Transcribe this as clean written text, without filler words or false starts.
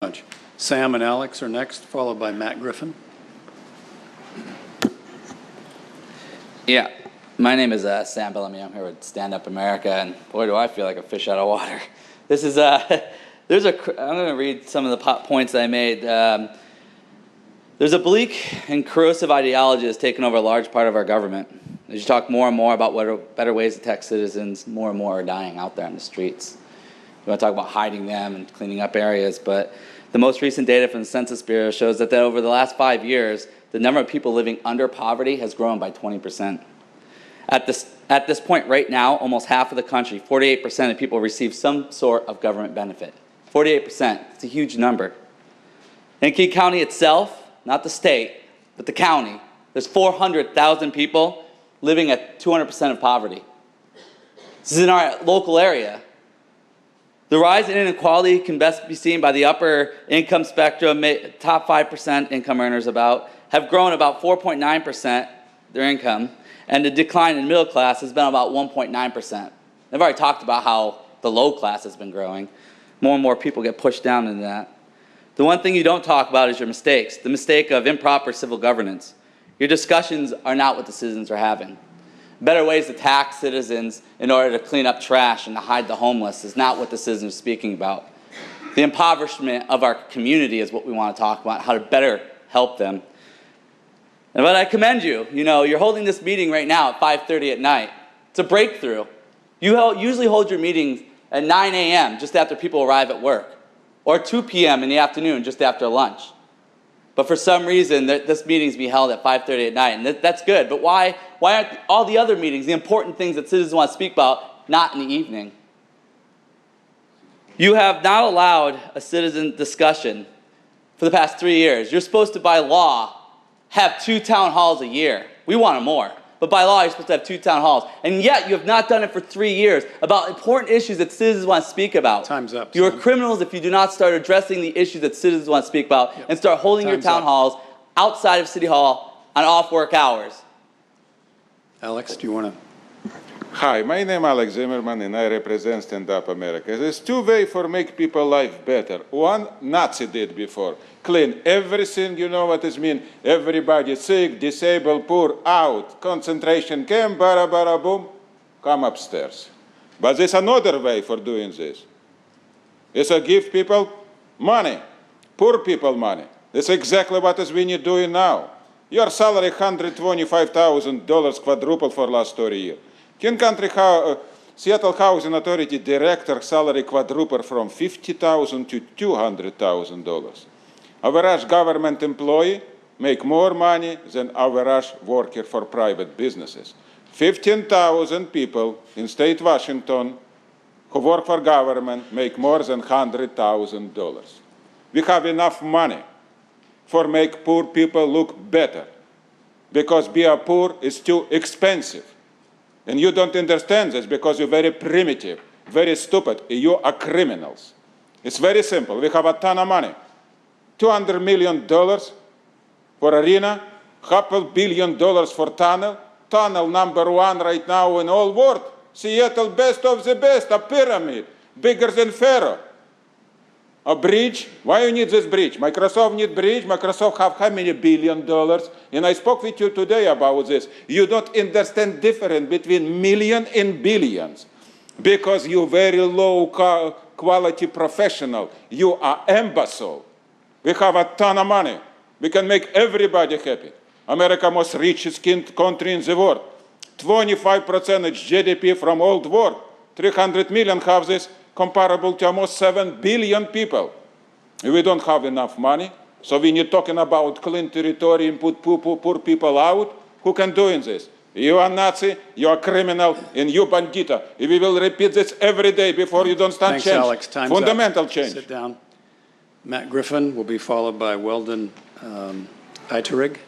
much. Sam and Alex are next, followed by Matt Griffin. Yeah, my name is Sam Bellamy. I'm here with StandUP-America, and boy, do I feel like a fish out of water. This is I'm going to read some of the points that I made. There's a bleak and corrosive ideology that's taken over a large part of our government. As you talk more and more about what are better ways to protect citizens, more and more are dying out there on the streets. You want to talk about hiding them and cleaning up areas, but the most recent data from the Census Bureau shows that over the last 5 years, the number of people living under poverty has grown by 20%. At this point right now, almost half of the country, 48% of people receive some sort of government benefit. 48%, it's a huge number. In King County itself, not the state, but the county, there's 400,000 people living at 200% of poverty. This is in our local area. The rise in inequality can best be seen by the upper income spectrum, top 5% income earners have grown about 4.9% their income, and the decline in middle class has been about 1.9%. I've already talked about how the low class has been growing. More and more people get pushed down into that. The one thing you don't talk about is your mistakes, the mistake of improper civil governance. Your discussions are not what the citizens are having. Better ways to tax citizens in order to clean up trash and to hide the homeless is not what the citizens are speaking about. The impoverishment of our community is what we want to talk about, how to better help them. But I commend you. You know, you're holding this meeting right now at 5:30 at night. It's a breakthrough. You usually hold your meetings at 9 a.m. just after people arrive at work, or 2 p.m. in the afternoon just after lunch. But for some reason, this meeting's being held at 5:30 at night, and that's good. But why aren't all the other meetings, the important things that citizens want to speak about, not in the evening? You have not allowed a citizen discussion for the past 3 years. You're supposed to, by law, have 2 town halls a year. We want them more. But by law, you're supposed to have 2 town halls. And yet, you have not done it for 3 years about important issues that citizens want to speak about. Time's up. You are criminals if you do not start addressing the issues that citizens want to speak about and start holding your town halls outside of City Hall on off-work hours. Alex, do you want to? Hi, my name is Alex Zimerman, and I represent StandUP-America. There's 2 ways for make people's life better. One, Nazi did before. Clean everything, you know what it means. Everybody sick, disabled, poor, out. Concentration camp, bara, bara, boom, come upstairs. But there's another way for doing this. It's to give people money, poor people money. That's exactly what we need doing now. Your salary, $125,000 quadrupled for last 30 years. King Country Seattle Housing Authority director salary quadrupled from $50,000 to $200,000. Average government employee make more money than average worker for private businesses. 15,000 people in state Washington who work for government make more than $100,000. We have enough money for make poor people look better, because being poor is too expensive. And you don't understand this because you're very primitive, very stupid. You are criminals. It's very simple. We have a ton of money. $200 million for arena, $2 billion for tunnel. Tunnel #1 right now in all world. Seattle, best of the best, a pyramid, bigger than Pharaoh. A bridge, why you need this bridge? Microsoft need bridge, Microsoft have how many $1 billion? And I spoke with you today about this. You don't understand difference between million and billions because you're very low quality professional. You are imbecile. We have a ton of money. We can make everybody happy. America most richest country in the world. 25% GDP from old world. 300 million have this, comparable to almost 7 billion people. We don't have enough money, so when you're talking about clean territory and put poor people out, who can do this? You are Nazi, you are criminal, and you bandita. We will repeat this every day before you don't start Thanks, change. Alex. Time's Fundamental up. change. Sit down. Matt Griffin will be followed by Weldon Eiterig.